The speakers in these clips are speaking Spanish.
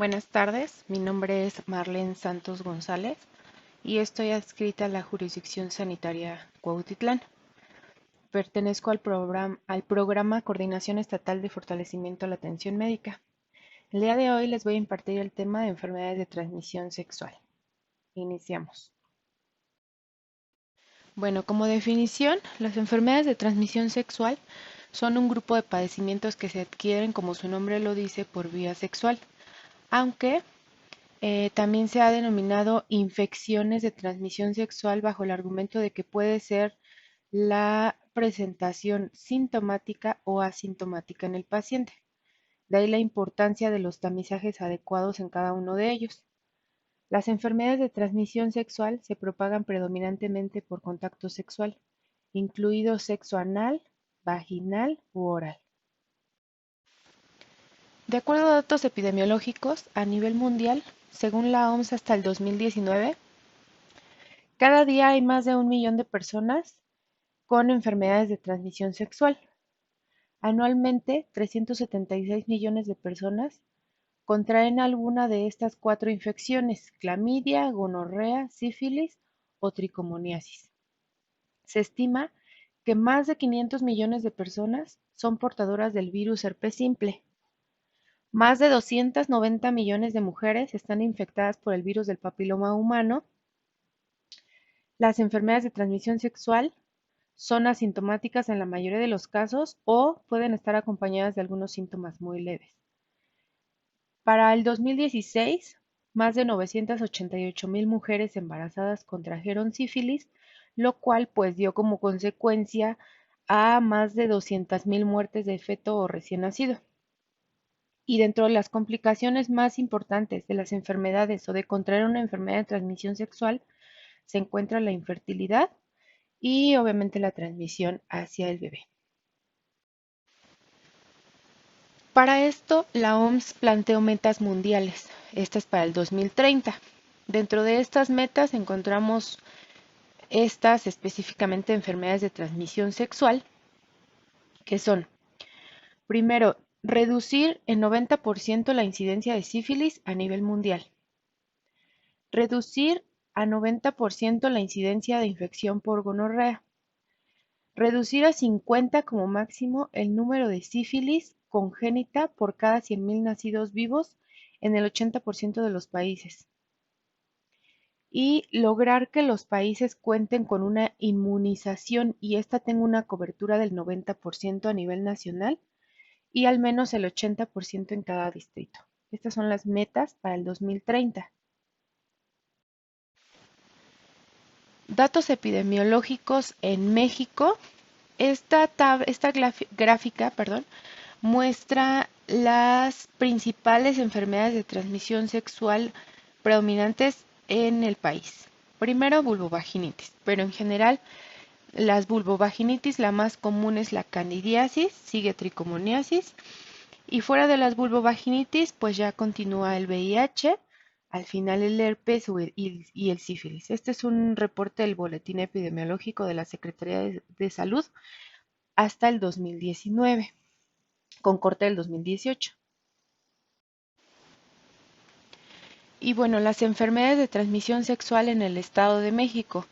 Buenas tardes, mi nombre es Marlene Santos González y estoy adscrita a la jurisdicción sanitaria Cuautitlán. Pertenezco al programa Coordinación Estatal de Fortalecimiento a la Atención Médica. El día de hoy les voy a impartir el tema de enfermedades de transmisión sexual. Iniciamos. Bueno, como definición, las enfermedades de transmisión sexual son un grupo de padecimientos que se adquieren, como su nombre lo dice, por vía sexual, aunque también se ha denominado infecciones de transmisión sexual bajo el argumento de que puede ser la presentación sintomática o asintomática en el paciente. De ahí la importancia de los tamizajes adecuados en cada uno de ellos. Las enfermedades de transmisión sexual se propagan predominantemente por contacto sexual, incluido sexo anal, vaginal u oral. De acuerdo a datos epidemiológicos, a nivel mundial, según la OMS hasta el 2019, cada día hay más de 1 millón de personas con enfermedades de transmisión sexual. Anualmente, 376 millones de personas contraen alguna de estas 4 infecciones: clamidia, gonorrea, sífilis o tricomoniasis. Se estima que más de 500 millones de personas son portadoras del virus herpes simple. Más de 290 millones de mujeres están infectadas por el virus del papiloma humano. Las enfermedades de transmisión sexual son asintomáticas en la mayoría de los casos o pueden estar acompañadas de algunos síntomas muy leves. Para el 2016, más de 988,000 mujeres embarazadas contrajeron sífilis, lo cual pues dio como consecuencia a más de 200,000 muertes de feto o recién nacido. Y dentro de las complicaciones más importantes de las enfermedades o de contraer una enfermedad de transmisión sexual se encuentra la infertilidad y obviamente la transmisión hacia el bebé. Para esto, la OMS planteó metas mundiales. Esta es para el 2030. Dentro de estas metas encontramos estas específicamente enfermedades de transmisión sexual, que son, primero, reducir en 90% la incidencia de sífilis a nivel mundial. Reducir a 90% la incidencia de infección por gonorrea. Reducir a 50 como máximo el número de sífilis congénita por cada 100,000 nacidos vivos en el 80% de los países. Y lograr que los países cuenten con una inmunización y esta tenga una cobertura del 90% a nivel nacional y al menos el 80% en cada distrito. Estas son las metas para el 2030. Datos epidemiológicos en México. Esta gráfica, muestra las principales enfermedades de transmisión sexual predominantes en el país. Primero, vulvovaginitis, pero en general las vulvovaginitis, la más común es la candidiasis, sigue tricomoniasis, y fuera de las vulvovaginitis, pues ya continúa el VIH, al final el herpes y el sífilis. Este es un reporte del Boletín Epidemiológico de la Secretaría de Salud hasta el 2019, con corte del 2018. Y bueno, las enfermedades de transmisión sexual en el Estado de México.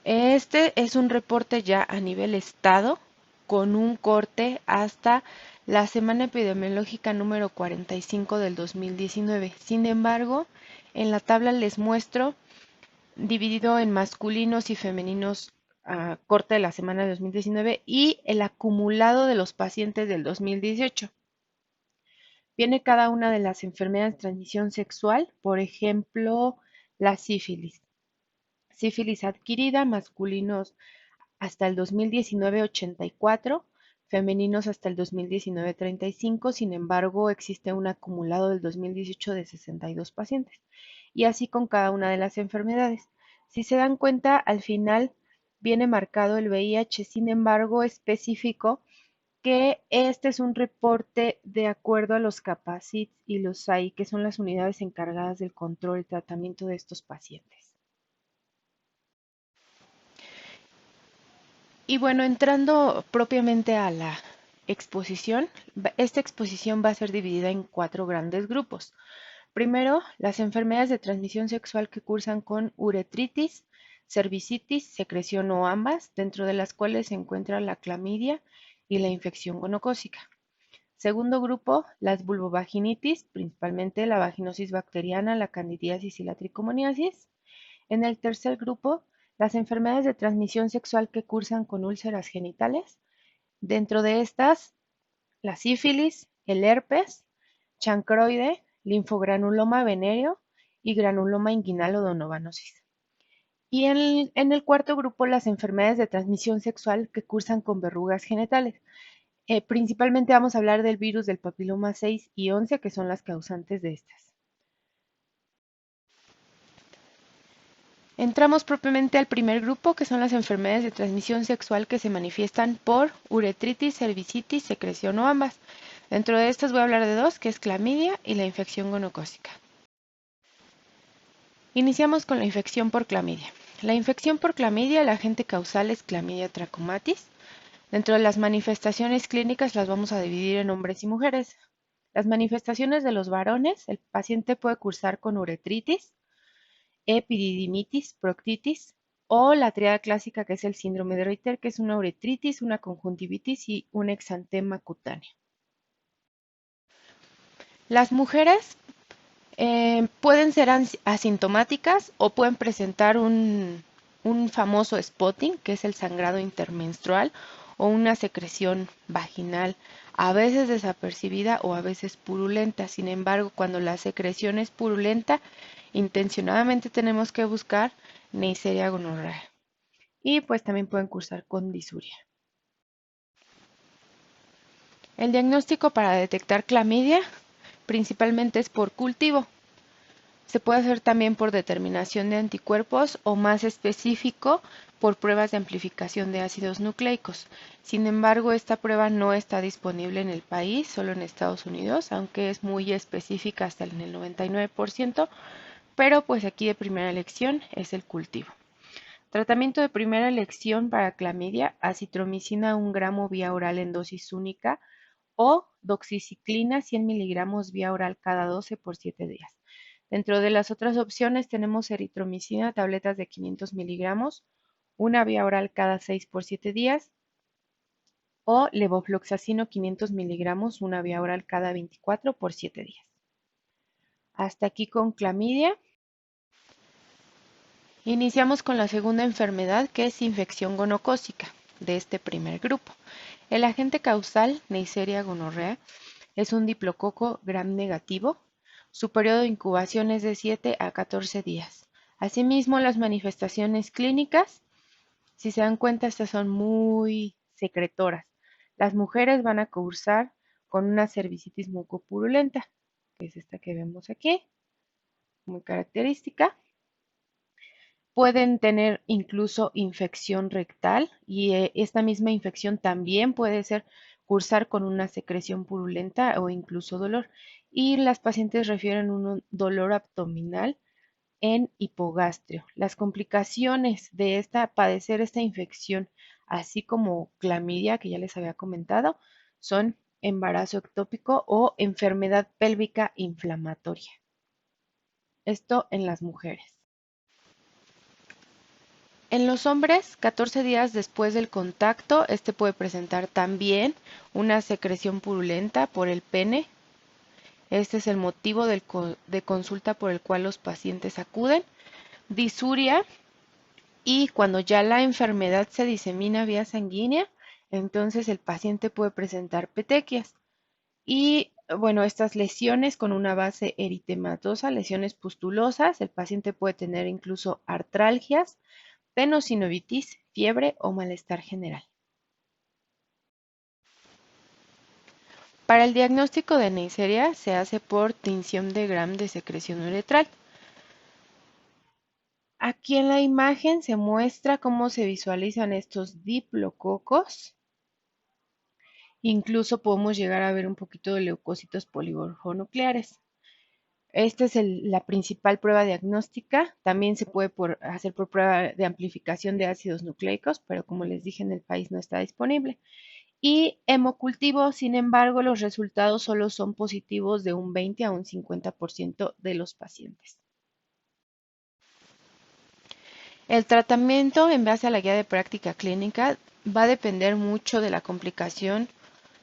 Este es un reporte ya a nivel estado, con un corte hasta la semana epidemiológica número 45 del 2019. Sin embargo, en la tabla les muestro dividido en masculinos y femeninos a corte de la semana de 2019 y el acumulado de los pacientes del 2018. Viene cada una de las enfermedades de transmisión sexual, por ejemplo, la sífilis. Sífilis adquirida, masculinos hasta el 2019 84, femeninos hasta el 2019 35, sin embargo existe un acumulado del 2018 de 62 pacientes. Y así con cada una de las enfermedades. Si se dan cuenta, al final viene marcado el VIH, sin embargo específico que este es un reporte de acuerdo a los CAPACIT y los SAI, que son las unidades encargadas del control y tratamiento de estos pacientes. Y bueno, entrando propiamente a la exposición, esta exposición va a ser dividida en 4 grandes grupos. Primero, las enfermedades de transmisión sexual que cursan con uretritis, cervicitis, secreción o ambas, dentro de las cuales se encuentra la clamidia y la infección gonocócica. Segundo grupo, las vulvovaginitis, principalmente la vaginosis bacteriana, la candidiasis y la tricomoniasis. En el tercer grupo, las enfermedades de transmisión sexual que cursan con úlceras genitales. Dentro de estas, la sífilis, el herpes, chancroide, linfogranuloma venéreo y granuloma inguinal o donovanosis. Y en el cuarto grupo, las enfermedades de transmisión sexual que cursan con verrugas genitales. Principalmente vamos a hablar del virus del papiloma 6 y 11, que son las causantes de estas. Entramos propiamente al primer grupo, que son las enfermedades de transmisión sexual que se manifiestan por uretritis, cervicitis, secreción o ambas. Dentro de estas voy a hablar de dos, que es clamidia y la infección gonocócica. Iniciamos con la infección por clamidia. La infección por clamidia, el agente causal es Clamidia trachomatis. Dentro de las manifestaciones clínicas las vamos a dividir en hombres y mujeres. Las manifestaciones de los varones, el paciente puede cursar con uretritis, epididimitis, proctitis o la triada clásica que es el síndrome de Reuter, que es una uretritis, una conjuntivitis y un exantema cutáneo. Las mujeres pueden ser asintomáticas o pueden presentar un famoso spotting, que es el sangrado intermenstrual, o una secreción vaginal, a veces desapercibida o a veces purulenta. Sin embargo, cuando la secreción es purulenta, intencionadamente tenemos que buscar Neisseria gonorrhea. Y pues también pueden cursar con disuria. El diagnóstico para detectar clamidia principalmente es por cultivo. Se puede hacer también por determinación de anticuerpos o más específico por pruebas de amplificación de ácidos nucleicos. Sin embargo, esta prueba no está disponible en el país, solo en Estados Unidos, aunque es muy específica hasta en el 99%, pero pues aquí de primera elección es el cultivo. Tratamiento de primera elección para clamidia, acitromicina 1 gramo vía oral en dosis única o doxiciclina 100 miligramos vía oral cada 12 por 7 días. Dentro de las otras opciones tenemos eritromicina, tabletas de 500 miligramos, una vía oral cada 6 por 7 días, o levofloxacino 500 miligramos, una vía oral cada 24 por 7 días. Hasta aquí con clamidia. Iniciamos con la segunda enfermedad, que es infección gonocócica, de este primer grupo. El agente causal, Neisseria gonorrhea, es un diplococo gram negativo. Su periodo de incubación es de 7 a 14 días. Asimismo, las manifestaciones clínicas, si se dan cuenta, estas son muy secretoras. Las mujeres van a cursar con una cervicitis mucopurulenta, que es esta que vemos aquí, muy característica. Pueden tener incluso infección rectal y esta misma infección también puede cursar con una secreción purulenta o incluso dolor. Y las pacientes refieren un dolor abdominal en hipogastrio. Las complicaciones de padecer esta infección, así como clamidia, que ya les había comentado, son embarazo ectópico o enfermedad pélvica inflamatoria. Esto en las mujeres. En los hombres, 14 días después del contacto, este puede presentar también una secreción purulenta por el pene. Este es el motivo de consulta por el cual los pacientes acuden. Disuria, y cuando ya la enfermedad se disemina vía sanguínea, entonces el paciente puede presentar petequias. Y bueno, estas lesiones con una base eritematosa, lesiones pustulosas, el paciente puede tener incluso artralgias, tenosinovitis, fiebre o malestar general. Para el diagnóstico de Neisseria se hace por tinción de Gram de secreción uretral. Aquí en la imagen se muestra cómo se visualizan estos diplococos. Incluso podemos llegar a ver un poquito de leucocitos polimorfonucleares. Esta es la principal prueba diagnóstica. También se puede hacer por prueba de amplificación de ácidos nucleicos, pero como les dije, en el país no está disponible. Y hemocultivo, sin embargo, los resultados solo son positivos de un 20 a un 50% de los pacientes. El tratamiento en base a la guía de práctica clínica va a depender mucho de la complicación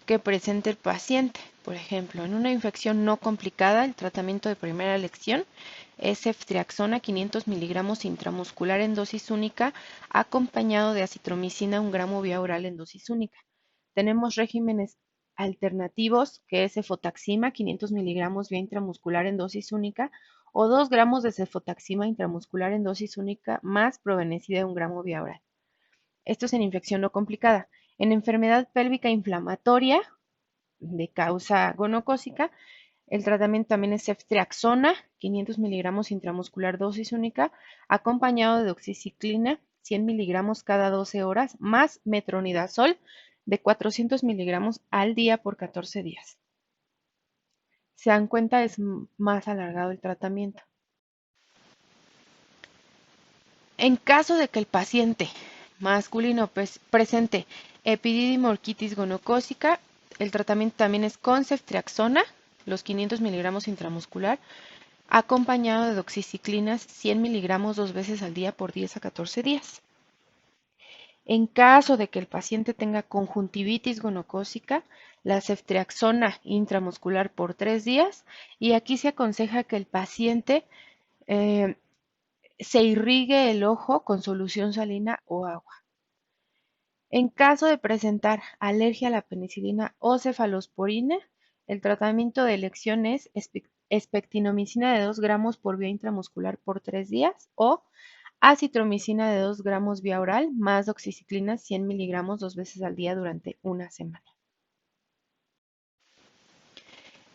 que presente el paciente. Por ejemplo, en una infección no complicada, el tratamiento de primera elección es ceftriaxona 500 miligramos intramuscular en dosis única, acompañado de acitromicina 1 gramo vía oral en dosis única. Tenemos regímenes alternativos, que es cefotaxima 500 miligramos vía intramuscular en dosis única, o 2 gramos de cefotaxima intramuscular en dosis única más probenecida de 1 gramo vía oral. Esto es en infección no complicada. En enfermedad pélvica inflamatoria de causa gonocócica, el tratamiento también es ceftriaxona, 500 miligramos intramuscular dosis única, acompañado de doxiciclina, 100 miligramos cada 12 horas, más metronidazol de 400 miligramos al día por 14 días. Se dan cuenta, es más alargado el tratamiento. En caso de que el paciente masculino presente epididimorquitis gonocócica, el tratamiento también es con ceftriaxona, los 500 miligramos intramuscular, acompañado de doxiciclinas 100 miligramos 2 veces al día por 10 a 14 días. En caso de que el paciente tenga conjuntivitis gonocócica, la ceftriaxona intramuscular por 3 días, y aquí se aconseja que el paciente se irrigue el ojo con solución salina o agua. En caso de presentar alergia a la penicilina o cefalosporina, el tratamiento de elección es espectinomicina de 2 gramos por vía intramuscular por 3 días o acitromicina de 2 gramos vía oral más doxiciclina 100 miligramos 2 veces al día durante una semana.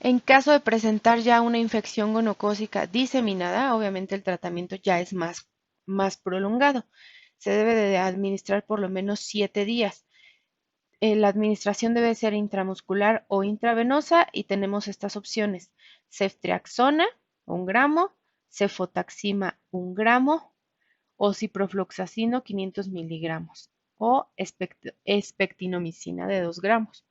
En caso de presentar ya una infección gonocócica diseminada, obviamente el tratamiento ya es más prolongado. Se debe de administrar por lo menos 7 días. La administración debe ser intramuscular o intravenosa y tenemos estas opciones: ceftriaxona 1 gramo, cefotaxima 1 gramo o ciprofloxacino 500 miligramos o espectinomicina de 2 gramos.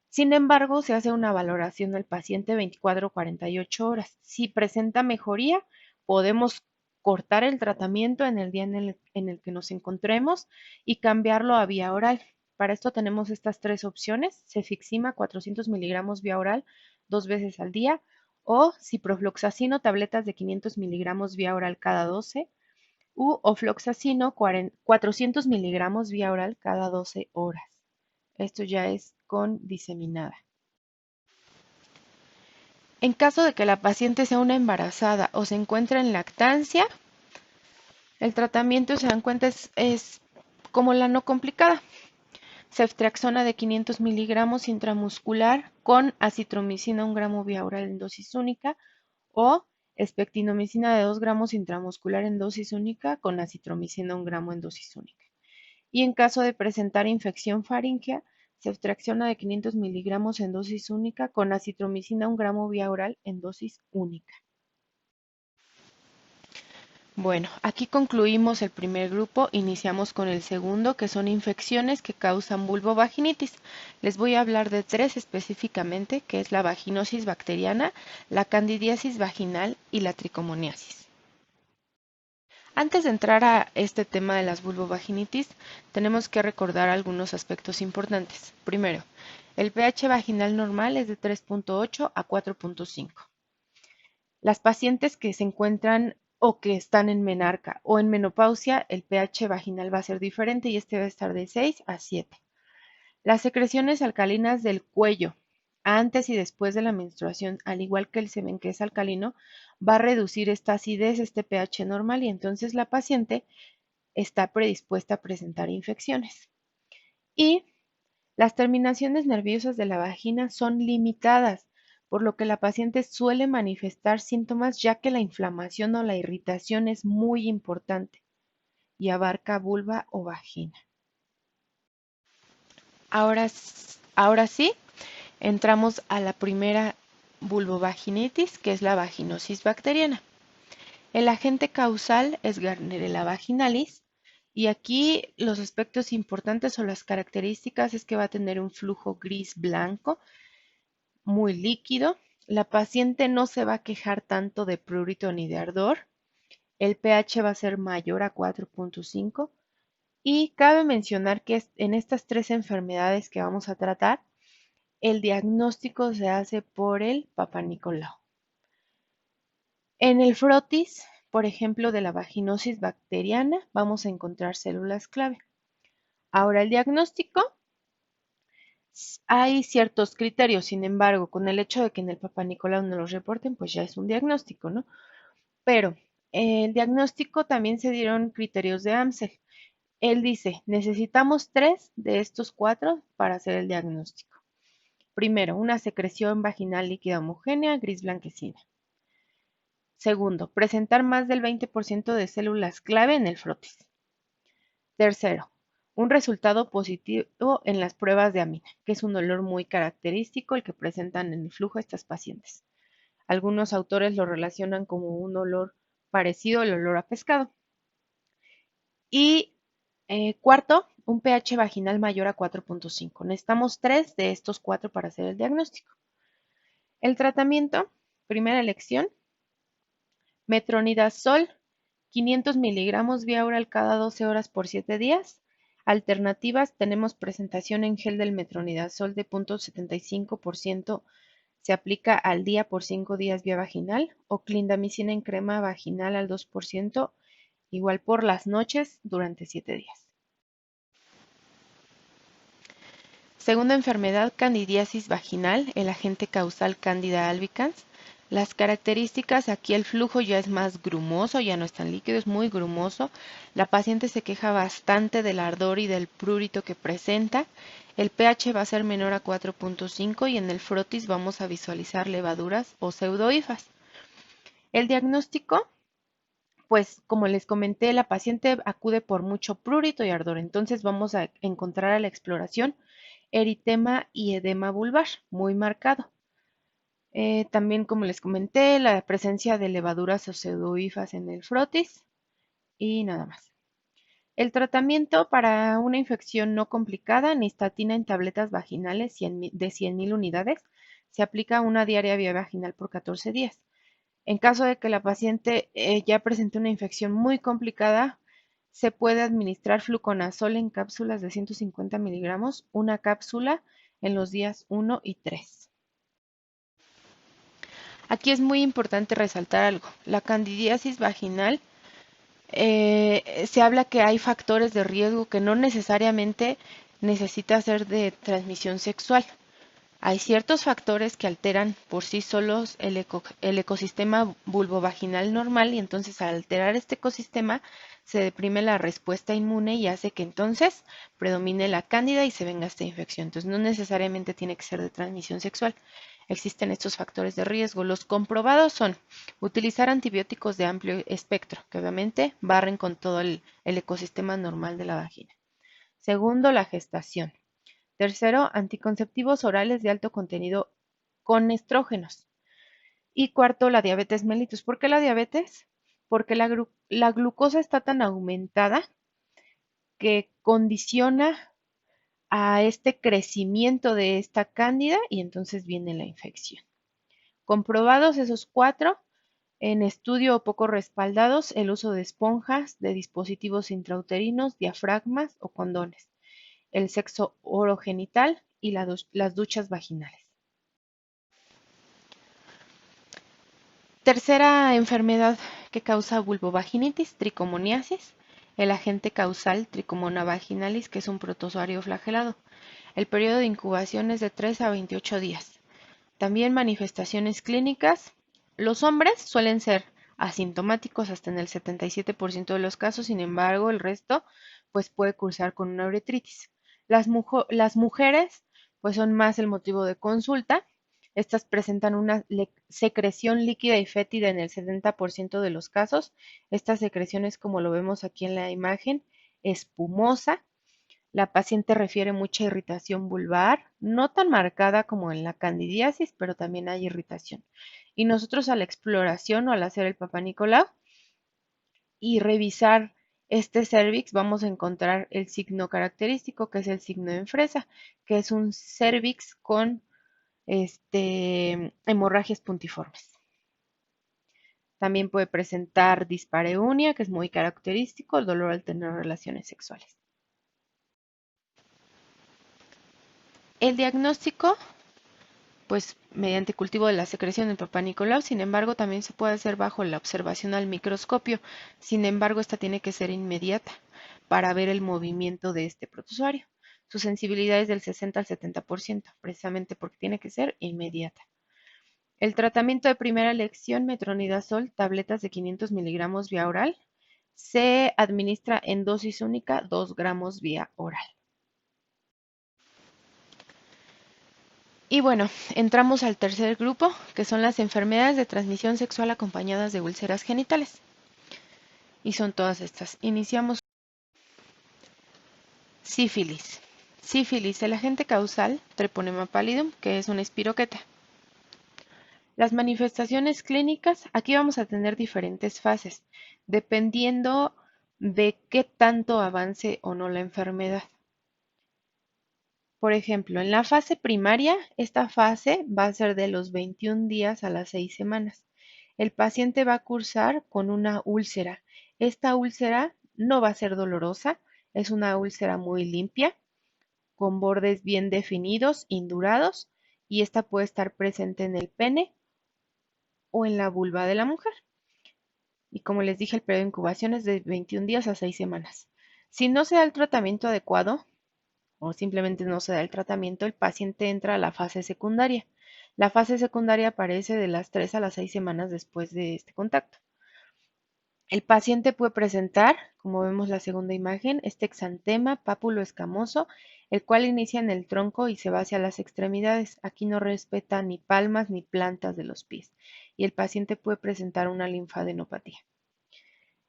Sin embargo, se hace una valoración del paciente 24 o 48 horas. Si presenta mejoría, podemos cortar el tratamiento en el día en el que nos encontremos y cambiarlo a vía oral. Para esto tenemos estas tres opciones: cefixima 400 miligramos vía oral 2 veces al día o ciprofloxacino tabletas de 500 miligramos vía oral cada 12 u ofloxacino 400 miligramos vía oral cada 12 horas. Esto ya es con diseminada. En caso de que la paciente sea una embarazada o se encuentre en lactancia, el tratamiento, se dan cuenta, es como la no complicada: ceftriaxona de 500 miligramos intramuscular con acitromicina 1 gramo vía oral en dosis única o espectinomicina de 2 gramos intramuscular en dosis única con acitromicina 1 gramo en dosis única. Y en caso de presentar infección faríngea, ceftriaxona de 500 miligramos en dosis única con acitromicina 1 gramo vía oral en dosis única. Bueno, aquí concluimos el primer grupo, iniciamos con el segundo, que son infecciones que causan vulvovaginitis. Les voy a hablar de tres específicamente, que es la vaginosis bacteriana, la candidiasis vaginal y la tricomoniasis. Antes de entrar a este tema de las vulvovaginitis, tenemos que recordar algunos aspectos importantes. Primero, el pH vaginal normal es de 3.8 a 4.5. Las pacientes que se encuentran o que están en menarca o en menopausia, el pH vaginal va a ser diferente y este va a estar de 6 a 7. Las secreciones alcalinas del cuello antes y después de la menstruación, al igual que el semen, que es alcalino, va a reducir esta acidez, este pH normal, y entonces la paciente está predispuesta a presentar infecciones. Y las terminaciones nerviosas de la vagina son limitadas, por lo que la paciente suele manifestar síntomas, ya que la inflamación o la irritación es muy importante y abarca vulva o vagina. Ahora sí, entramos a la primera vulvovaginitis, que es la vaginosis bacteriana. El agente causal es Gardnerella vaginalis Y aquí los aspectos importantes o las características es que va a tener un flujo gris-blanco muy líquido. La paciente no se va a quejar tanto de prurito ni de ardor. El pH va a ser mayor a 4.5. Y cabe mencionar que en estas tres enfermedades que vamos a tratar, el diagnóstico se hace por el Papa Nicolau. En el frotis, por ejemplo, de la vaginosis bacteriana, vamos a encontrar células clave. Ahora, el diagnóstico, hay ciertos criterios, sin embargo, con el hecho de que en el Papa Nicolau no los reporten, pues ya es un diagnóstico, ¿no? Pero el diagnóstico también se dieron criterios de Amsel. Él dice, necesitamos 3 de estos 4 para hacer el diagnóstico. Primero, una secreción vaginal líquida homogénea, gris blanquecina. Segundo, presentar más del 20% de células clave en el frotis. Tercero, un resultado positivo en las pruebas de amina, que es un olor muy característico el que presentan en el flujo estas pacientes. Algunos autores lo relacionan como un olor parecido al olor a pescado. Y cuarto, un pH vaginal mayor a 4.5. Necesitamos 3 de estos 4 para hacer el diagnóstico. El tratamiento, primera elección, metronidazol 500 miligramos vía oral cada 12 horas por 7 días. Alternativas, tenemos presentación en gel del metronidazol de 0.75%, se aplica al día por 5 días vía vaginal, o clindamicina en crema vaginal al 2%, igual por las noches durante 7 días. Segunda enfermedad, candidiasis vaginal, el agente causal Candida albicans. Las características, aquí el flujo ya es más grumoso, ya no es tan líquido, es muy grumoso. La paciente se queja bastante del ardor y del prurito que presenta. El pH va a ser menor a 4.5 y en el frotis vamos a visualizar levaduras o pseudohifas. El diagnóstico, pues como les comenté, la paciente acude por mucho prurito y ardor, entonces vamos a encontrar a la exploración eritema y edema vulvar, muy marcado. También, como les comenté, la presencia de levaduras o pseudohifas en el frotis y nada más. El tratamiento para una infección no complicada, nistatina en tabletas vaginales de 100.000 unidades, se aplica una diaria vía vaginal por 14 días. En caso de que la paciente ya presente una infección muy complicada, se puede administrar fluconazol en cápsulas de 150 miligramos, una cápsula en los días 1 y 3. Aquí es muy importante resaltar algo. La candidiasis vaginal, se habla que hay factores de riesgo que no necesariamente necesita ser de transmisión sexual. Hay ciertos factores que alteran por sí solos el ecosistema vulvovaginal normal y entonces al alterar este ecosistema se deprime la respuesta inmune y hace que entonces predomine la cándida y se venga esta infección. Entonces no necesariamente tiene que ser de transmisión sexual. Existen estos factores de riesgo. Los comprobados son utilizar antibióticos de amplio espectro, que obviamente barren con todo el ecosistema normal de la vagina. Segundo, la gestación. Tercero, anticonceptivos orales de alto contenido con estrógenos. Y cuarto, la diabetes mellitus. ¿Por qué la diabetes? Porque la glucosa está tan aumentada que condiciona a este crecimiento de esta cándida y entonces viene la infección. Comprobados esos 4, en estudio o poco respaldados, el uso de esponjas, de dispositivos intrauterinos, diafragmas o condones, el sexo orogenital y las duchas vaginales. Tercera enfermedad que causa vulvovaginitis, tricomoniasis, el agente causal Tricomona vaginalis, que es un protozoario flagelado. El periodo de incubación es de 3 a 28 días. También manifestaciones clínicas. Los hombres suelen ser asintomáticos hasta en el 77% de los casos, sin embargo, el resto pues puede cursar con una uretritis. Las mujeres pues son más el motivo de consulta. Estas presentan una secreción líquida y fétida en el 70% de los casos. Esta secreción es, como lo vemos aquí en la imagen, espumosa. La paciente refiere mucha irritación vulvar, no tan marcada como en la candidiasis, pero también hay irritación. Y nosotros a la exploración o al hacer el Papa Nicolau y revisar este cervix vamos a encontrar el signo característico, que es el signo en fresa, que es un cervix con hemorragias puntiformes. También puede presentar dispareunia, que es muy característico, el dolor al tener relaciones sexuales. El diagnóstico, pues mediante cultivo de la secreción del Papá Nicolau, sin embargo, también se puede hacer bajo la observación al microscopio. Sin embargo, esta tiene que ser inmediata para ver el movimiento de este protozoario. Su sensibilidad es del 60 al 70%, precisamente porque tiene que ser inmediata. El tratamiento de primera elección, metronidazol, tabletas de 500 miligramos vía oral, se administra en dosis única 2 gramos vía oral. Y bueno, entramos al tercer grupo, que son las enfermedades de transmisión sexual acompañadas de úlceras genitales. Y son todas estas. Iniciamos sífilis. Sífilis, el agente causal, Treponema pallidum, que es una espiroqueta. Las manifestaciones clínicas, aquí vamos a tener diferentes fases, dependiendo de qué tanto avance o no la enfermedad. Por ejemplo, en la fase primaria, esta fase va a ser de los 21 días a las 6 semanas. El paciente va a cursar con una úlcera. Esta úlcera no va a ser dolorosa, es una úlcera muy limpia, con bordes bien definidos, indurados, y esta puede estar presente en el pene o en la vulva de la mujer. Y como les dije, el periodo de incubación es de 21 días a 6 semanas. Si no se da el tratamiento adecuado, o simplemente no se da el tratamiento, el paciente entra a la fase secundaria. La fase secundaria aparece de las 3 a las 6 semanas después de este contacto. El paciente puede presentar, como vemos la segunda imagen, este exantema pápulo escamoso, el cual inicia en el tronco y se va hacia las extremidades. Aquí no respeta ni palmas ni plantas de los pies. Y el paciente puede presentar una linfadenopatía.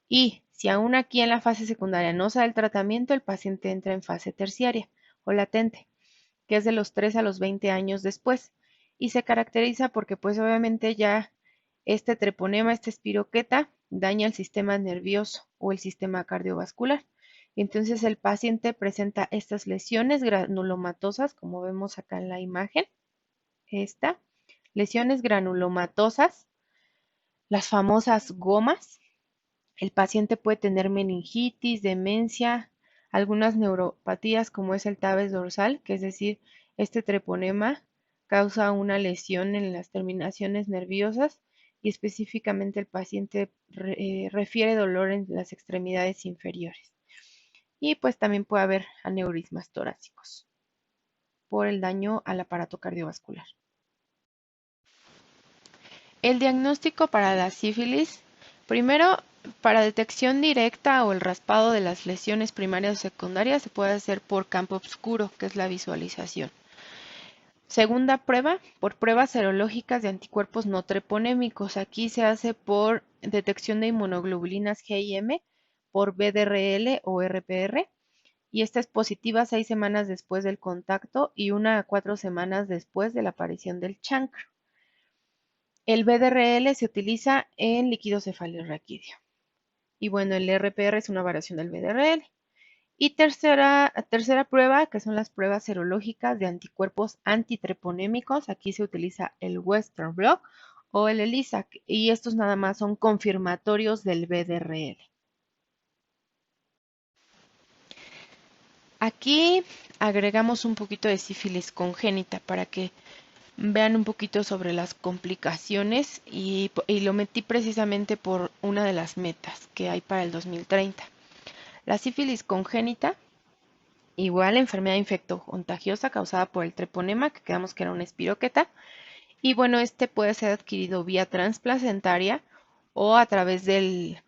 Y si aún aquí en la fase secundaria no se da el tratamiento, el paciente entra en fase terciaria o latente, que es de los 3 a los 20 años después, y se caracteriza porque pues obviamente ya este treponema, esta espiroqueta, daña el sistema nervioso o el sistema cardiovascular. Entonces el paciente presenta estas lesiones granulomatosas, como vemos acá en la imagen, lesiones granulomatosas, las famosas gomas. El paciente puede tener meningitis, demencia, algunas neuropatías como es el tabes dorsal, que es decir, este treponema causa una lesión en las terminaciones nerviosas y específicamente el paciente refiere dolor en las extremidades inferiores. Y pues también puede haber aneurismas torácicos por el daño al aparato cardiovascular. El diagnóstico para la sífilis, primero, para detección directa o el raspado de las lesiones primarias o secundarias se puede hacer por campo oscuro, que es la visualización. Segunda prueba, por pruebas serológicas de anticuerpos no treponémicos. Aquí se hace por detección de inmunoglobulinas G y M, por BDRL o RPR, y esta es positiva 6 semanas después del contacto y 1 a 4 semanas después de la aparición del chancro. El BDRL se utiliza en líquido cefalorraquídeo. Y bueno, el RPR es una variación del BDRL. Y tercera prueba, que son las pruebas serológicas de anticuerpos antitreponémicos. Aquí se utiliza el Western blot o el ELISA, y estos nada más son confirmatorios del BDRL. Aquí agregamos un poquito de sífilis congénita para que vean un poquito sobre las complicaciones y lo metí precisamente por una de las metas que hay para el 2030. La sífilis congénita, igual enfermedad infectocontagiosa causada por el treponema, que quedamos que era una espiroqueta, y bueno, este puede ser adquirido vía transplacentaria o a través del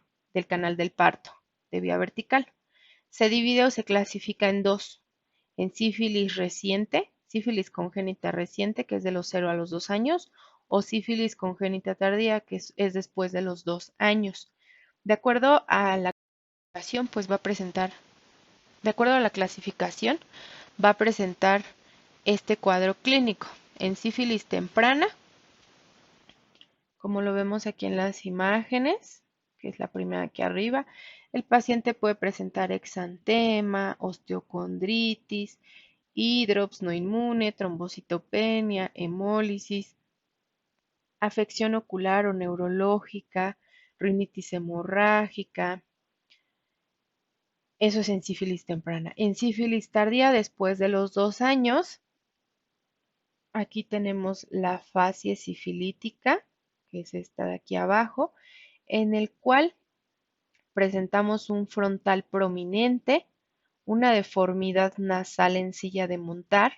canal del parto, de vía vertical. Se divide o se clasifica en dos, en sífilis reciente, sífilis congénita reciente, que es de los 0 a los 2 años, o sífilis congénita tardía, que es después de los 2 años. De acuerdo a la clasificación, pues va a presentar, de acuerdo a la clasificación, va a presentar este cuadro clínico. En sífilis temprana, como lo vemos aquí en las imágenes, ¿ok? que es la primera aquí arriba. El paciente puede presentar exantema, osteocondritis, hidrops no inmune, trombocitopenia, hemólisis, afección ocular o neurológica, rinitis hemorrágica. Eso es en sífilis temprana. En sífilis tardía, después de los 2 años, aquí tenemos la facie sifilítica, que es esta de aquí abajo, en el cual presentamos un frontal prominente, una deformidad nasal en silla de montar,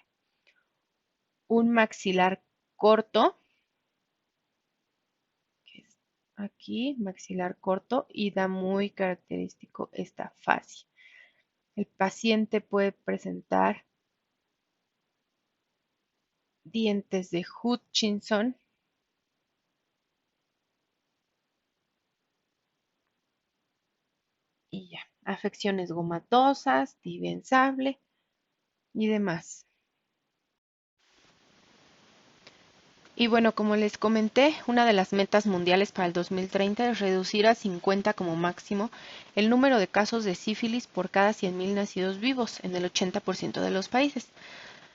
un maxilar corto, que es aquí, maxilar corto, y da muy característico esta facie. El paciente puede presentar dientes de Hutchinson y ya. Afecciones gomatosas, tibia en sable y demás. Y bueno, como les comenté, una de las metas mundiales para el 2030 es reducir a 50 como máximo el número de casos de sífilis por cada 100.000 nacidos vivos en el 80% de los países.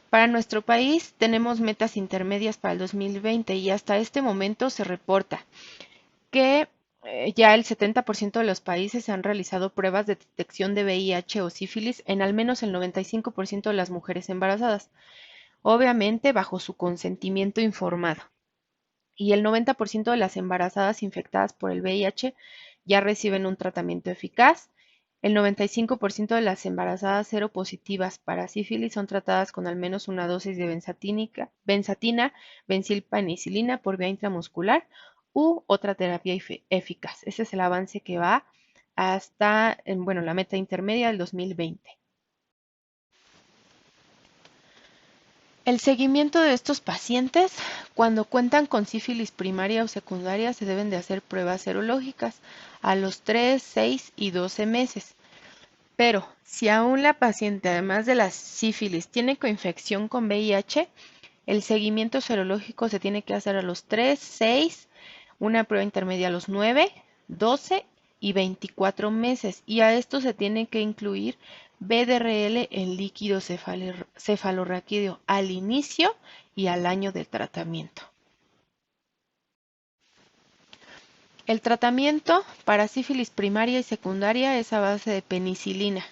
Para nuestro país tenemos metas intermedias para el 2020 y hasta este momento se reporta que ya el 70% de los países han realizado pruebas de detección de VIH o sífilis en al menos el 95% de las mujeres embarazadas, obviamente bajo su consentimiento informado. Y el 90% de las embarazadas infectadas por el VIH ya reciben un tratamiento eficaz. El 95% de las embarazadas seropositivas para sífilis son tratadas con al menos una dosis de benzatina, benzilpenicilina por vía intramuscular u otra terapia eficaz. Ese es el avance que va hasta, bueno, la meta intermedia del 2020. El seguimiento de estos pacientes, cuando cuentan con sífilis primaria o secundaria, se deben de hacer pruebas serológicas a los 3, 6 y 12 meses. Pero si aún la paciente, además de la sífilis, tiene coinfección con VIH, el seguimiento serológico se tiene que hacer a los 3, 6, una prueba intermedia a los 9, 12 y 24 meses. Y a esto se tiene que incluir BDRL en líquido cefalorraquídeo al inicio y al año del tratamiento. El tratamiento para sífilis primaria y secundaria es a base de penicilina.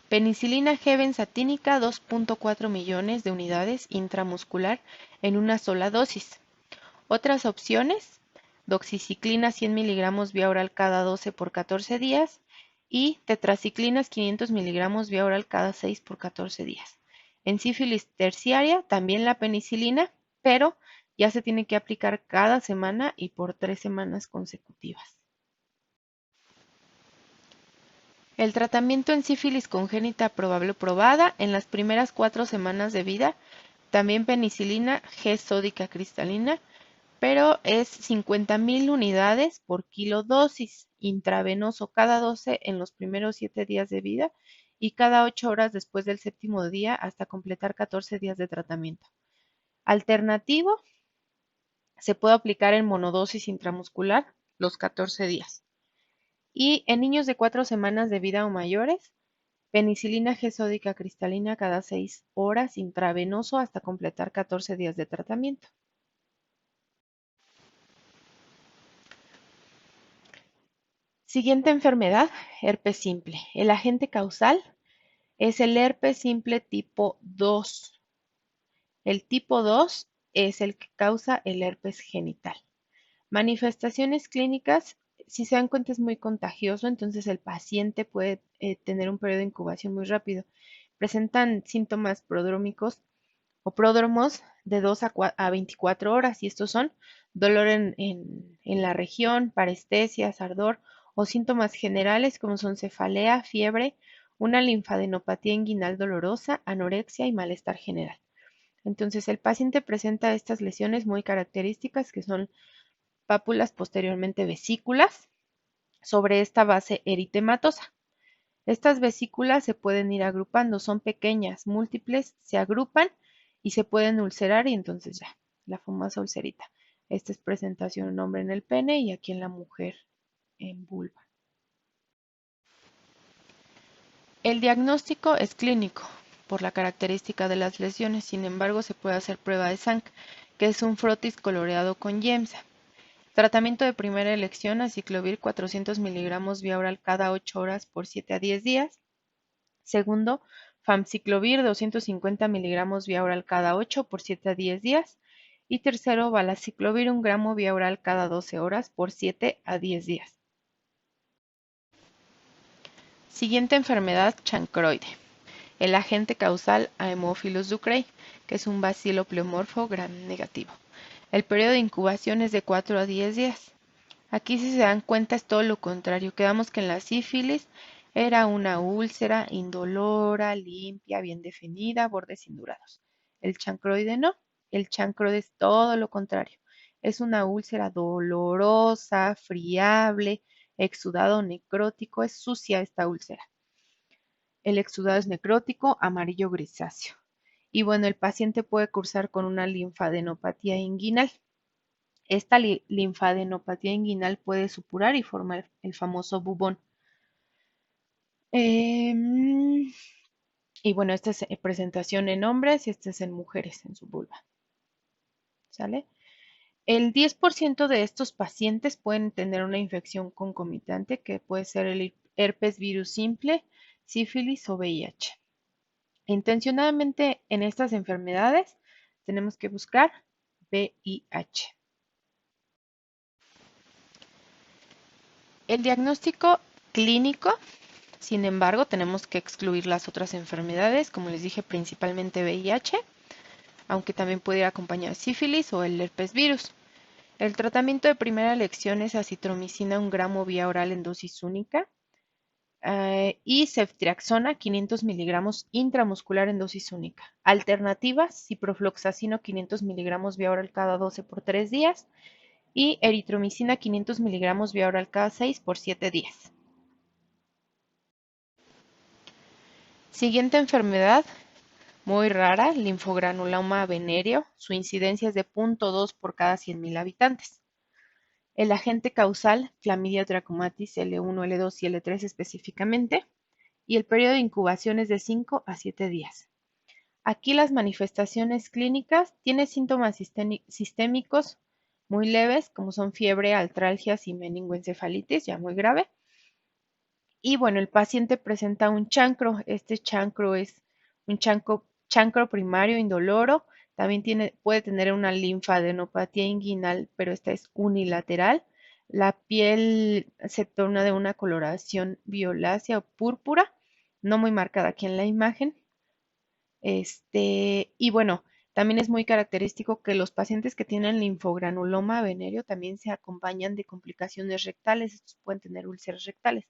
Penicilina G benzatínica 2.4 millones de unidades intramuscular en una sola dosis. Otras opciones, doxiciclina 100 miligramos vía oral cada 12 por 14 días y tetraciclinas 500 miligramos vía oral cada 6 por 14 días. En sífilis terciaria también la penicilina, pero ya se tiene que aplicar cada semana y por 3 semanas consecutivas. El tratamiento en sífilis congénita probable o probada en las primeras 4 semanas de vida, también penicilina G sódica cristalina, pero es 50.000 unidades por kilo dosis, intravenoso cada 12 en los primeros 7 días de vida y cada 8 horas después del séptimo día hasta completar 14 días de tratamiento. Alternativo, se puede aplicar en monodosis intramuscular los 14 días. Y en niños de 4 semanas de vida o mayores, penicilina G sódica cristalina cada 6 horas intravenoso hasta completar 14 días de tratamiento. Siguiente enfermedad, herpes simple. El agente causal es el herpes simple tipo 2. El tipo 2 es el que causa el herpes genital. Manifestaciones clínicas, si se dan cuenta es muy contagioso, entonces el paciente puede tener un periodo de incubación muy rápido. Presentan síntomas prodrómicos o pródromos de 2 a 24 horas y estos son dolor en la región, parestesias, ardor o síntomas generales como son cefalea, fiebre, una linfadenopatía inguinal dolorosa, anorexia y malestar general. Entonces el paciente presenta estas lesiones muy características que son pápulas, posteriormente vesículas, sobre esta base eritematosa. Estas vesículas se pueden ir agrupando, son pequeñas, múltiples, se agrupan y se pueden ulcerar y entonces ya, la famosa ulcerita. Esta es presentación en hombre en el pene y aquí en la mujer en vulva. El diagnóstico es clínico por la característica de las lesiones, sin embargo se puede hacer prueba de Zank, que es un frotis coloreado con Giemsa. Tratamiento de primera elección, aciclovir 400 miligramos vía oral cada 8 horas por 7 a 10 días. Segundo, famciclovir 250 miligramos vía oral cada 8 por 7 a 10 días. Y tercero, valaciclovir 1 gramo vía oral cada 12 horas por 7 a 10 días. Siguiente enfermedad, chancroide. El agente causal Haemophilus ducreyi, que es un bacilo pleomorfo gram negativo. El periodo de incubación es de 4 a 10 días. Aquí, si se dan cuenta, es todo lo contrario. Quedamos que en la sífilis era una úlcera indolora, limpia, bien definida, bordes indurados. El chancroide no. El chancroide es todo lo contrario. Es una úlcera dolorosa, friable, exudado necrótico. Es sucia esta úlcera. El exudado es necrótico, amarillo grisáceo. Y bueno, el paciente puede cursar con una linfadenopatía inguinal. Esta linfadenopatía inguinal puede supurar y formar el famoso bubón. Y bueno, esta es presentación en hombres y esta es en mujeres, en su vulva. ¿Sale? El 10% de estos pacientes pueden tener una infección concomitante que puede ser el herpes virus simple, sífilis o VIH. Intencionadamente en estas enfermedades tenemos que buscar VIH. El diagnóstico clínico, sin embargo, tenemos que excluir las otras enfermedades, como les dije, principalmente VIH, aunque también puede ir acompañar sífilis o el herpes virus. El tratamiento de primera elección es acitromicina 1 gramo vía oral en dosis única y ceftriaxona 500 miligramos intramuscular en dosis única. Alternativas, ciprofloxacino 500 miligramos vía oral cada 12 por 3 días y eritromicina 500 miligramos vía oral cada 6 por 7 días. Siguiente enfermedad, muy rara, linfogranuloma venéreo. Su incidencia es de 0.2 por cada 100.000 habitantes. El agente causal, Chlamydia trachomatis L1, L2 y L3 específicamente. Y el periodo de incubación es de 5 a 7 días. Aquí las manifestaciones clínicas tiene síntomas sistémicos muy leves, como son fiebre, artralgias y meningoencefalitis, ya muy grave. Y bueno, el paciente presenta un chancro. Este chancro es un chancro primario indoloro. También puede tener una linfadenopatía inguinal, pero esta es unilateral. La piel se torna de una coloración violácea o púrpura, no muy marcada aquí en la imagen. Y bueno, también es muy característico que los pacientes que tienen linfogranuloma venéreo también se acompañan de complicaciones rectales. Estos pueden tener úlceras rectales.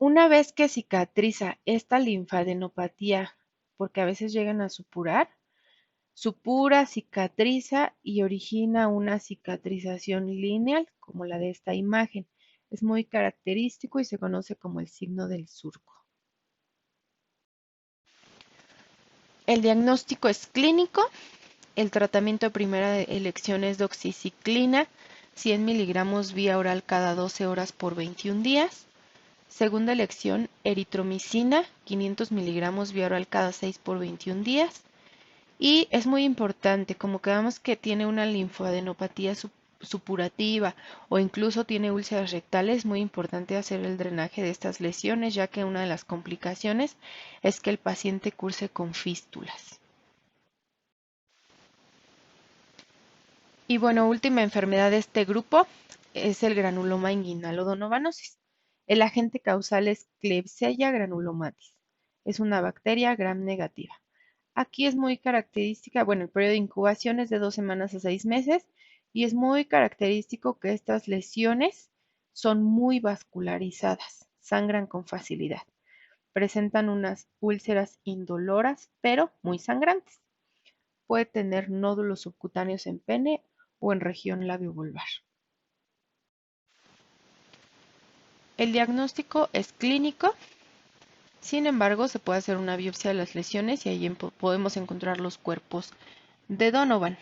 Una vez que cicatriza esta linfadenopatía, porque a veces llegan a supura, cicatriza y origina una cicatrización lineal, como la de esta imagen. Es muy característico y se conoce como el signo del surco. El diagnóstico es clínico. El tratamiento de primera elección es doxiciclina, 100 miligramos vía oral cada 12 horas por 21 días. Segunda elección, eritromicina, 500 miligramos vía oral cada 6 por 21 días. Y es muy importante, como quedamos que tiene una linfadenopatía supurativa o incluso tiene úlceras rectales, es muy importante hacer el drenaje de estas lesiones, ya que una de las complicaciones es que el paciente curse con fístulas. Y bueno, última enfermedad de este grupo es el granuloma inguinal o donovanosis. El agente causal es Klebsiella granulomatis. Es una bacteria gram negativa. Aquí es muy característica, bueno, el periodo de incubación es de 2 semanas a 6 meses y es muy característico que estas lesiones son muy vascularizadas, sangran con facilidad. Presentan unas úlceras indoloras, pero muy sangrantes. Puede tener nódulos subcutáneos en pene o en región labiovulvar. El diagnóstico es clínico, sin embargo, se puede hacer una biopsia de las lesiones y ahí podemos encontrar los cuerpos de Donovan.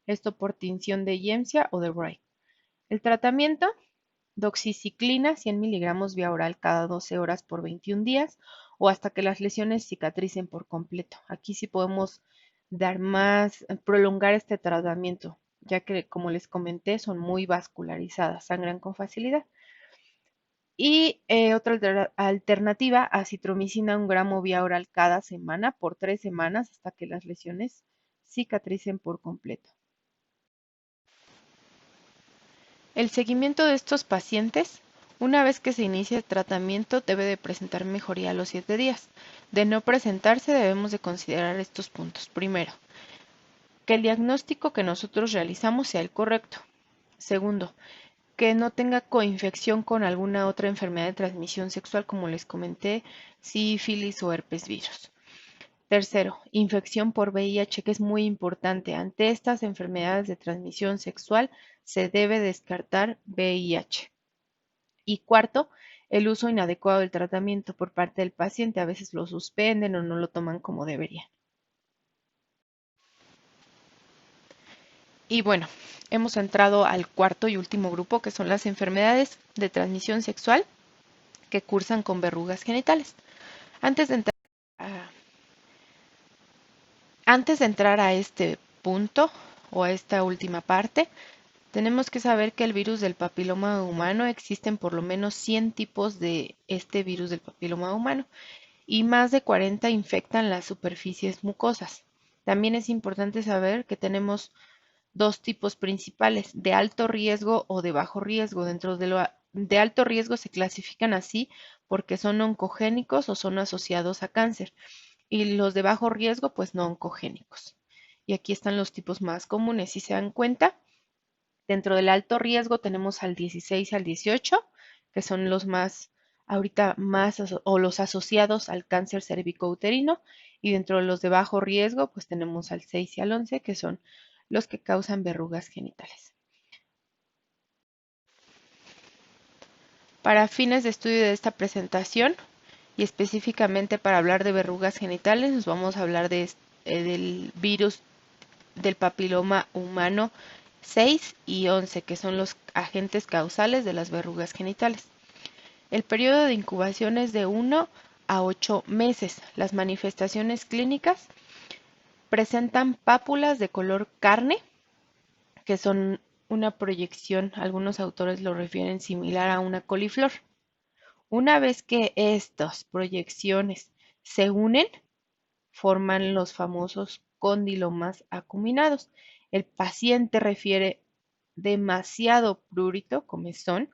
esto por tinción de Yemsia o de Wright. El tratamiento, doxiciclina 100 miligramos vía oral cada 12 horas por 21 días o hasta que las lesiones cicatricen por completo. Aquí sí podemos dar más, prolongar este tratamiento, ya que como les comenté son muy vascularizadas, sangran con facilidad. Y otra alternativa, acitromicina 1 gramo vía oral cada semana por 3 semanas hasta que las lesiones cicatricen por completo. El seguimiento de estos pacientes, una vez que se inicia el tratamiento, debe de presentar mejoría a los 7 días. De no presentarse, debemos de considerar estos puntos. Primero, que el diagnóstico que nosotros realizamos sea el correcto. Segundo, que no tenga coinfección con alguna otra enfermedad de transmisión sexual, como les comenté, sífilis o herpes virus. Tercero, infección por VIH, que es muy importante. Ante estas enfermedades de transmisión sexual se debe descartar VIH. Y cuarto, el uso inadecuado del tratamiento por parte del paciente. A veces lo suspenden o no lo toman como deberían. Y bueno, hemos entrado al cuarto y último grupo, que son las enfermedades de transmisión sexual que cursan con verrugas genitales. Antes de entrar a, este punto o a esta última parte, tenemos que saber que el virus del papiloma humano existen por lo menos 100 tipos de este virus del papiloma humano y más de 40 infectan las superficies mucosas. También es importante saber que tenemos dos tipos principales, de alto riesgo o de bajo riesgo. Dentro de lo de alto riesgo se clasifican así porque son oncogénicos o son asociados a cáncer, y los de bajo riesgo pues no oncogénicos. Y aquí están los tipos más comunes. Si se dan cuenta, dentro del alto riesgo tenemos al 16 y al 18, que son los más, ahorita más, o los asociados al cáncer cervicouterino, y dentro de los de bajo riesgo, pues tenemos al 6 y al 11, que son los que causan verrugas genitales. Para fines de estudio de esta presentación, y específicamente para hablar de verrugas genitales, nos vamos a hablar del virus del papiloma humano 6 y 11, que son los agentes causales de las verrugas genitales. El periodo de incubación es de 1 a 8 meses. Las manifestaciones clínicas presentan pápulas de color carne, que son una proyección, algunos autores lo refieren similar a una coliflor. Una vez que estas proyecciones se unen, forman los famosos condilomas acuminados. El paciente refiere demasiado prurito, comezón,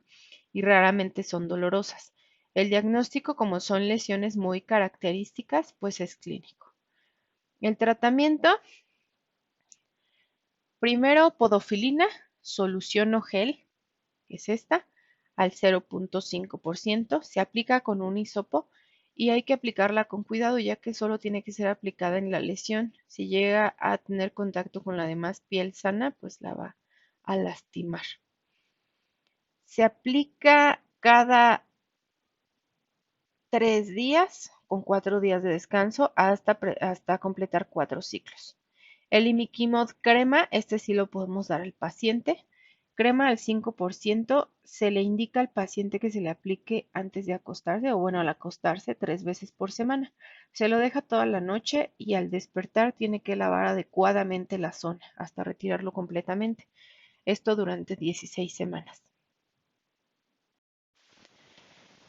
y raramente son dolorosas. El diagnóstico, como son lesiones muy características, pues es clínico. El tratamiento, primero podofilina, solución o gel, que es esta, al 0.5%, se aplica con un hisopo y hay que aplicarla con cuidado, ya que solo tiene que ser aplicada en la lesión. Si llega a tener contacto con la demás piel sana, pues la va a lastimar. Se aplica cada 3 días con 4 días de descanso hasta completar 4 ciclos. El imiquimod crema, este sí lo podemos dar al paciente. Crema al 5%, se le indica al paciente que se le aplique antes de acostarse o bueno, al acostarse 3 veces por semana. Se lo deja toda la noche y al despertar tiene que lavar adecuadamente la zona hasta retirarlo completamente. Esto durante 16 semanas.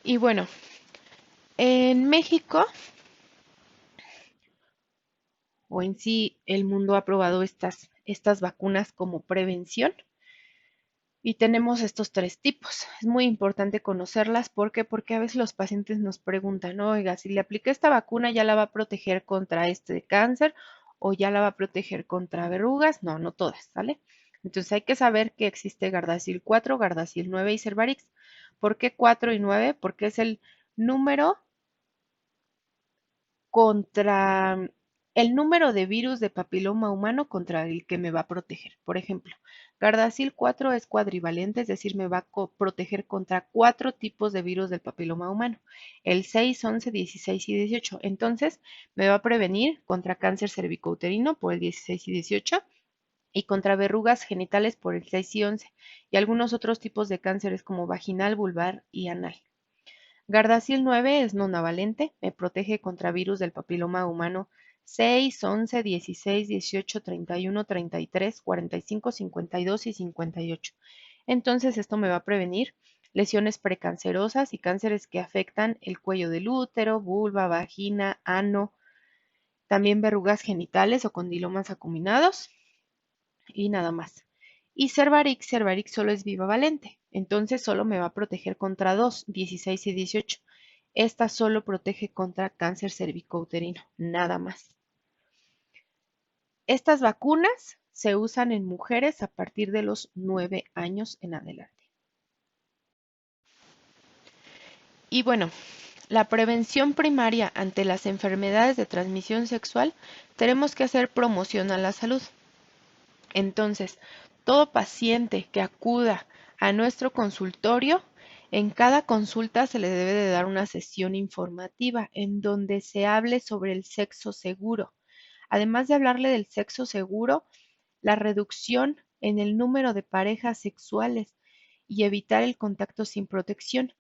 Y bueno, en México o en sí el mundo ha aprobado estas vacunas como prevención. Y tenemos estos 3 tipos. Es muy importante conocerlas. ¿Por qué? Porque a veces los pacientes nos preguntan, oiga, si le apliqué esta vacuna, ¿ya la va a proteger contra este cáncer o ya la va a proteger contra verrugas? No, no todas, ¿sale? Entonces hay que saber que existe Gardasil 4, Gardasil 9 y Cervarix. ¿Por qué 4 y 9? Porque es el número contra el número de virus de papiloma humano contra el que me va a proteger. Por ejemplo, Gardasil 4 es cuadrivalente, es decir, me va a proteger contra 4 tipos de virus del papiloma humano. El 6, 11, 16 y 18. Entonces, me va a prevenir contra cáncer cervicouterino por el 16 y 18, y contra verrugas genitales por el 6 y 11, y algunos otros tipos de cánceres como vaginal, vulvar y anal. Gardasil 9 es nonavalente, me protege contra virus del papiloma humano 6, 11, 16, 18, 31, 33, 45, 52 y 58. Entonces esto me va a prevenir lesiones precancerosas y cánceres que afectan el cuello del útero, vulva, vagina, ano, también verrugas genitales o condilomas acuminados y nada más. Y Cervarix solo es bivalente, entonces solo me va a proteger contra 2, 16 y 18. Esta solo protege contra cáncer cervicouterino, nada más. Estas vacunas se usan en mujeres a partir de los 9 años en adelante. Y bueno, la prevención primaria ante las enfermedades de transmisión sexual, tenemos que hacer promoción a la salud. Entonces, todo paciente que acuda a nuestro consultorio, en cada consulta se le debe de dar una sesión informativa en donde se hable sobre el sexo seguro. Además de hablarle del sexo seguro, la reducción en el número de parejas sexuales y evitar el contacto sin protección.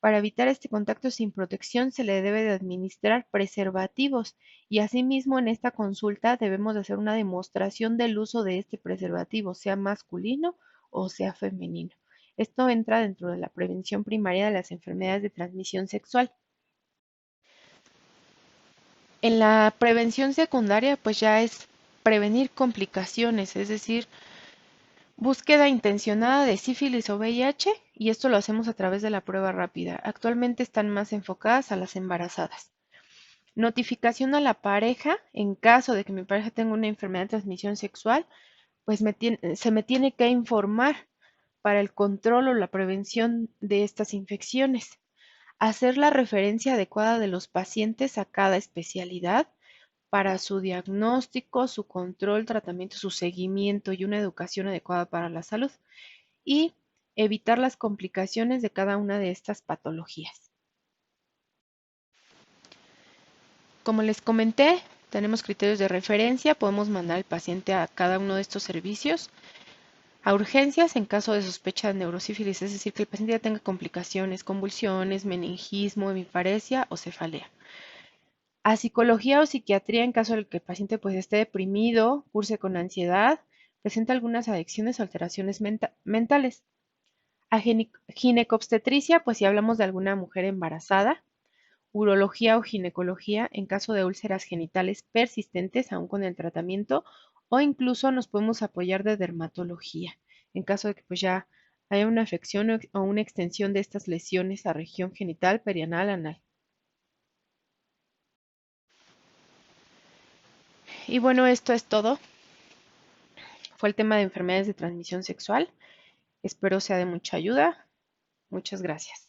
Para evitar este contacto sin protección se le debe de administrar preservativos y asimismo en esta consulta debemos de hacer una demostración del uso de este preservativo, sea masculino o sea femenino. Esto entra dentro de la prevención primaria de las enfermedades de transmisión sexual. En la prevención secundaria, pues ya es prevenir complicaciones, es decir, búsqueda intencionada de sífilis o VIH, y esto lo hacemos a través de la prueba rápida. Actualmente están más enfocadas a las embarazadas. Notificación a la pareja en caso de que mi pareja tenga una enfermedad de transmisión sexual, pues se me tiene que informar para el control o la prevención de estas infecciones. Hacer la referencia adecuada de los pacientes a cada especialidad para su diagnóstico, su control, tratamiento, su seguimiento y una educación adecuada para la salud y evitar las complicaciones de cada una de estas patologías. Como les comenté, tenemos criterios de referencia, podemos mandar al paciente a cada uno de estos servicios. A urgencias en caso de sospecha de neurosífilis, es decir, que el paciente ya tenga complicaciones, convulsiones, meningismo, hemiparesia o cefalea. A psicología o psiquiatría en caso de que el paciente pues esté deprimido, curse con ansiedad, presenta algunas adicciones o alteraciones mentales. A ginecobstetricia, pues si hablamos de alguna mujer embarazada. Urología o ginecología en caso de úlceras genitales persistentes aún con el tratamiento, o incluso nos podemos apoyar de dermatología en caso de que pues ya haya una afección o una extensión de estas lesiones a región genital, perianal, anal. Y bueno, esto es todo. Fue el tema de enfermedades de transmisión sexual. Espero sea de mucha ayuda. Muchas gracias.